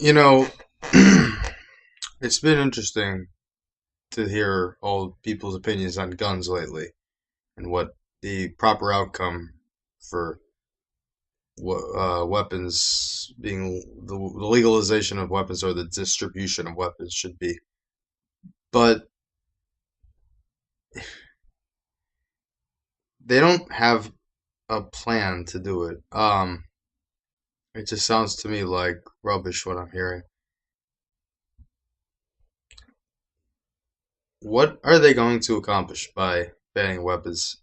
You know, it's been interesting to hear all people's opinions on guns lately and what the proper outcome for weapons being the legalization of weapons or the distribution of weapons should be. But they don't have a plan to do it. It just sounds to me like rubbish what I'm hearing. What are they going to accomplish by banning weapons?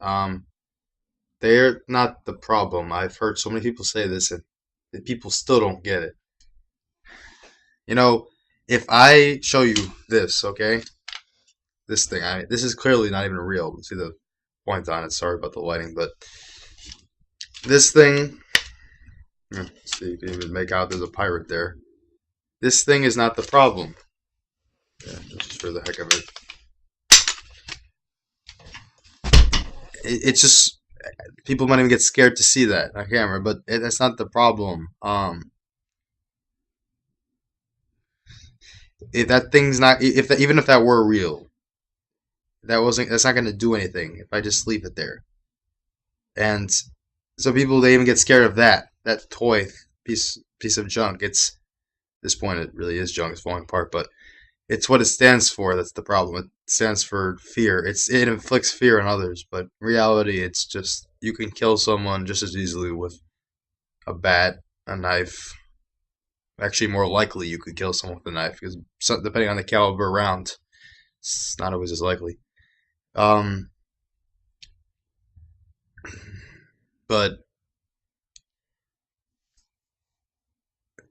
They're not the problem. I've heard so many people say this, and the people still don't get it. You know, if I show you this, okay, this thing, this is clearly not even real. See the point on it. Sorry about the lighting, but this thing, see, you can even make out there's a pirate there. This thing is not the problem. Yeah, just for the heck of it. It's just people might even get scared to see that on camera, but that's not the problem. If that thing's not, if that, even if that were real, that's not going to do anything if I just leave it there. And so people they even get scared of that toy piece of junk. It's at this point it really is junk. It's falling apart, but it's what it stands for. That's the problem. It stands for fear. It inflicts fear on others, but in reality, it's just you can kill someone just as easily with a bat, a knife. Actually, more likely you could kill someone with a knife because depending on the caliber round, it's not always as likely. Um, but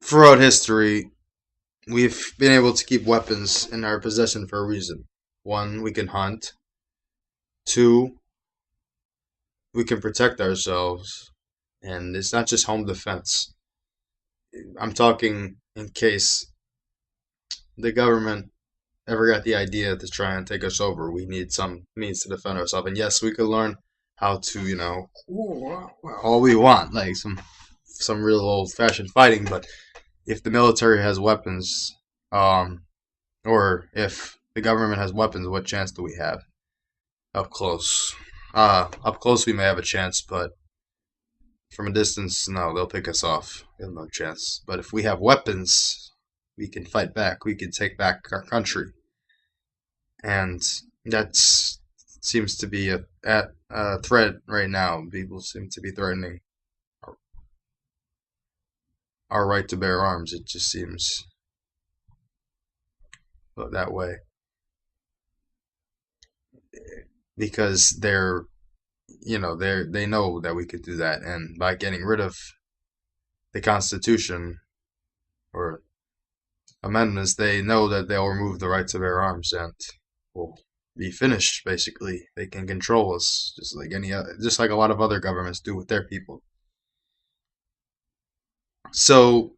throughout history, we've been able to keep weapons in our possession for a reason. One, we can hunt. Two, we can protect ourselves. And it's not just home defense. I'm talking in case the government ever got the idea to try and take us over. We need some means to defend ourselves. And yes, we could learn how to, all we want, like some real old fashioned fighting. But if the military has weapons, um, or if the government has weapons, what chance do we have up close? Up close we may have a chance, but from a distance, no, they'll pick us off. We have no chance. But if we have weapons, we can fight back. We can take back our country, and that seems to be a threat right now. People seem to be threatening our right to bear arms. It just seems that way because they know that we could do that, and by getting rid of the Constitution or amendments, they know that they'll remove the right to bear arms and will be finished. Basically, they can control us just like a lot of other governments do with their people. So,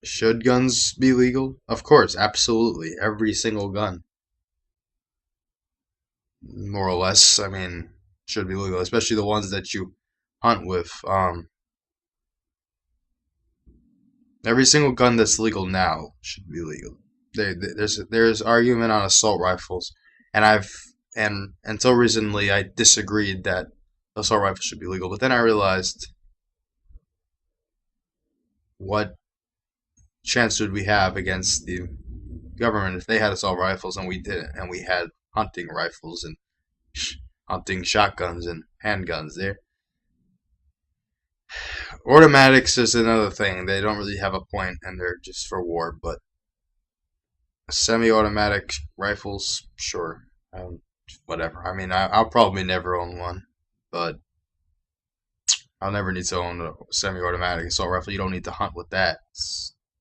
should guns be legal? Of course, absolutely. Every single gun, more or less. I mean, should be legal, especially the ones that you hunt with. Every single gun that's legal now should be legal. There's argument on assault rifles, and and until recently I disagreed that assault rifles should be legal. But then I realized what chance would we have against the government if they had assault rifles and we didn't, and we had hunting rifles and hunting shotguns and handguns. There, automatics is another thing. They don't really have a point, and they're just for war. But semi-automatic rifles, sure, whatever. I mean, I'll probably never own one, but I'll never need to own a semi-automatic assault rifle. You don't need to hunt with that.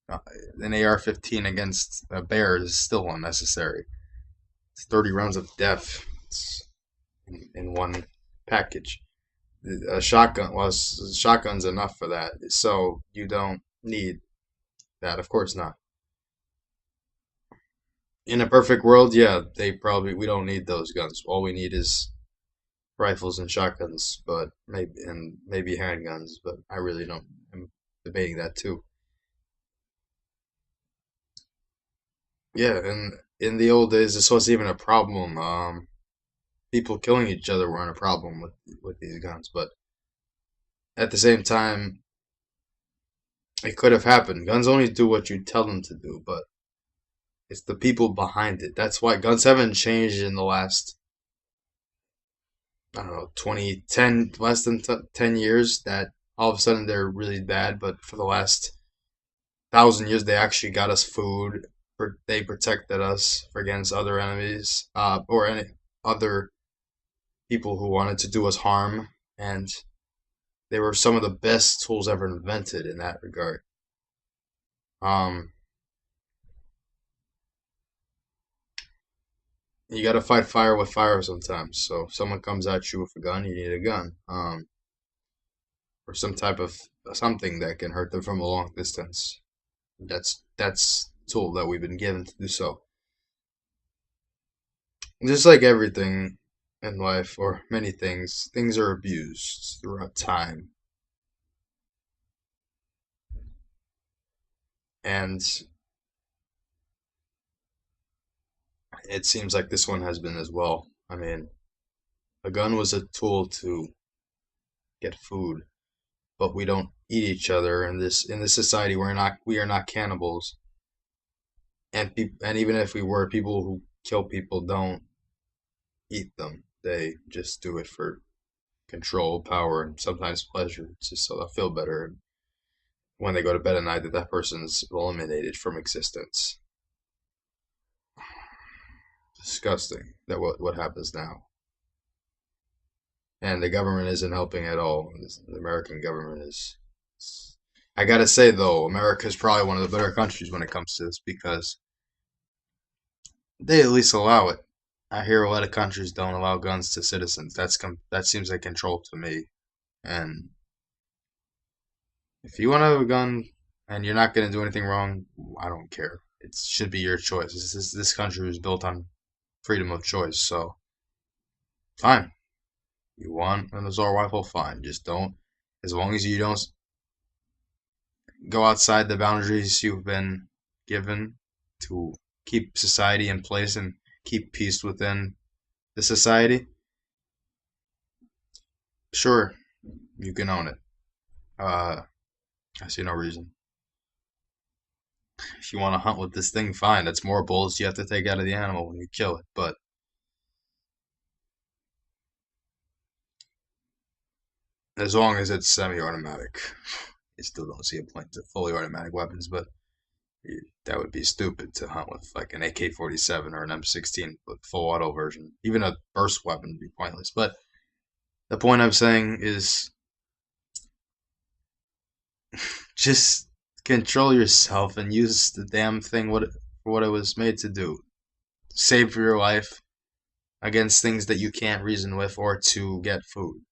An AR-15 against a bear is still unnecessary. It's 30 rounds of death in one package. A shotgun was shotgun's enough for that. So you don't need that. Of course not. In a perfect world, yeah, we don't need those guns. All we need is rifles and shotguns, but maybe handguns. But I really don't. I'm debating that too. Yeah, and in the old days, this wasn't even a problem. People killing each other weren't a problem with these guns, but at the same time, it could have happened. Guns only do what you tell them to do, but it's the people behind it. That's why guns haven't changed in the last, I don't know, 20, 10, less than 10 years, that all of a sudden they're really bad, but for the last 1,000 years, they actually got us food. They protected us against other enemies, or any other people who wanted to do us harm, and they were some of the best tools ever invented in that regard. Um, you got to fight fire with fire sometimes. So if someone comes at you with a gun, you need a gun, or some type of something that can hurt them from a long distance. That's tool that we've been given to do so. Just like everything in life, or many things, things are abused throughout time, and it seems like this one has been as well. I mean, a gun was a tool to get food, but we don't eat each other in this society. We are not cannibals, and even if we were, people who kill people don't eat them. They just do it for control, power, and sometimes pleasure, just so they'll feel better when they go to bed at night that that person's eliminated from existence. Disgusting that what happens now, and the government isn't helping at all. The American government is. I gotta say though, America is probably one of the better countries when it comes to this because they at least allow it. I hear a lot of countries don't allow guns to citizens. That seems like control to me. And if you want to have a gun and you're not gonna do anything wrong, I don't care. It should be your choice. This country was built on freedom of choice, so fine. You want an assault rifle, fine. Just don't, as long as you don't go outside the boundaries you've been given to keep society in place and keep peace within the society, sure, you can own it. Uh, I see no reason. If you want to hunt with this thing, fine. That's more bullets you have to take out of the animal when you kill it. But as long as it's semi-automatic, I still don't see a point to fully automatic weapons. But that would be stupid to hunt with like an AK-47 or an M16 with full auto version. Even a burst weapon would be pointless. But the point I'm saying is just control yourself and use the damn thing for what it was made to do. Save your life against things that you can't reason with or to get food.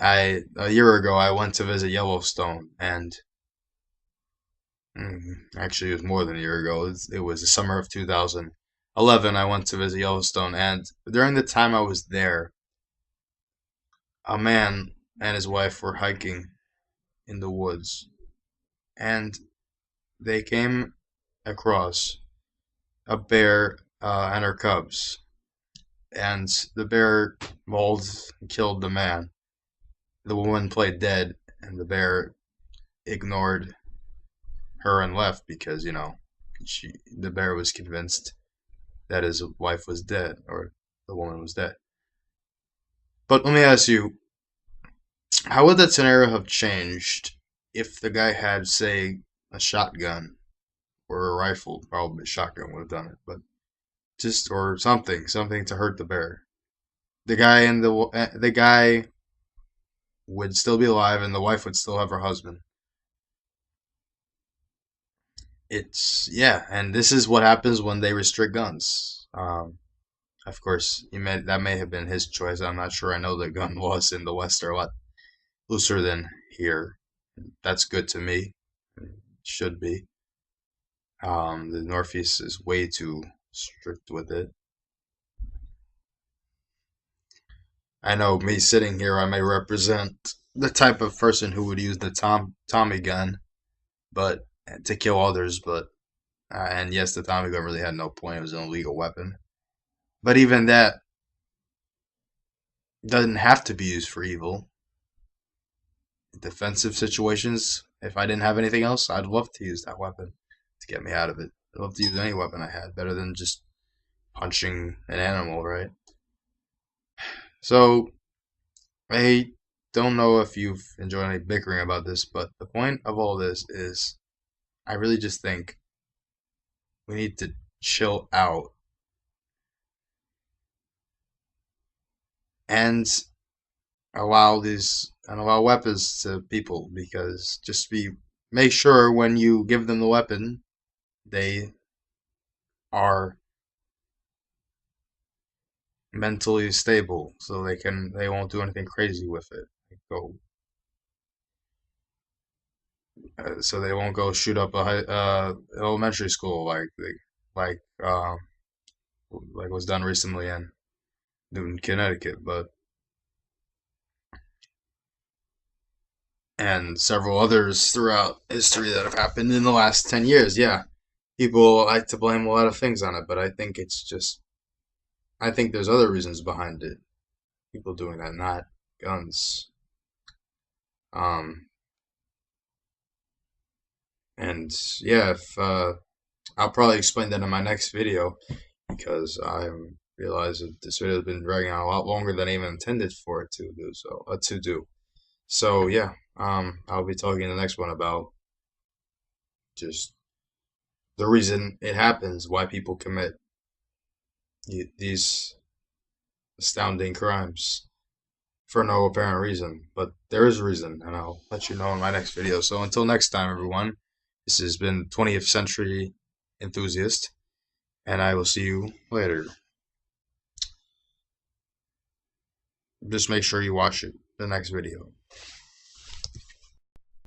A year ago I went to visit Yellowstone, and actually it was more than a year ago. It was the summer of 2011. I went to visit Yellowstone, and during the time I was there, a man and his wife were hiking in the woods, and they came across a bear and her cubs, and the bear mauled and killed the man. The woman played dead, and the bear ignored her and left because the bear was convinced that his wife was dead or the woman was dead. But let me ask you, how would that scenario have changed if the guy had, say, a shotgun or a rifle? Probably a shotgun would have done it, but just or something to hurt the bear. The guy would still be alive, and the wife would still have her husband. It's yeah, and this is what happens when they restrict guns. Of course, that may have been his choice. I'm not sure. I know the gun laws in the West are a lot looser than here. That's good to me. It should be. The Northeast is way too strict with it. I know me sitting here, I may represent the type of person who would use the Tommy gun, but to kill others. But And yes, the Tommy gun really had no point. It was an illegal weapon. But even that doesn't have to be used for evil. Defensive situations, if I didn't have anything else, I'd love to use that weapon to get me out of it. I'd love to use any weapon I had, better than just punching an animal, right? So, I don't know if you've enjoyed any bickering about this, but the point of all this is I really just think we need to chill out and allow weapons to people, because just be make sure when you give them the weapon they are mentally stable, so they won't do anything crazy with it. Go So they won't go shoot up a elementary school like um like was done recently in Newton, Connecticut, but and several others throughout history that have happened in the last 10 years. Yeah, people like to blame a lot of things on it, but I think there's other reasons behind it. People doing that, not guns. Um, and yeah, if I'll probably explain that in my next video, because I realize that this video has been dragging on a lot longer than I even intended for it to do. So yeah, I'll be talking in the next one about just the reason it happens, why people commit these astounding crimes for no apparent reason. But there is a reason, and I'll let you know in my next video. So until next time, everyone, this has been 20th Century Enthusiast, and I will see you later. Just make sure you watch it, the next video.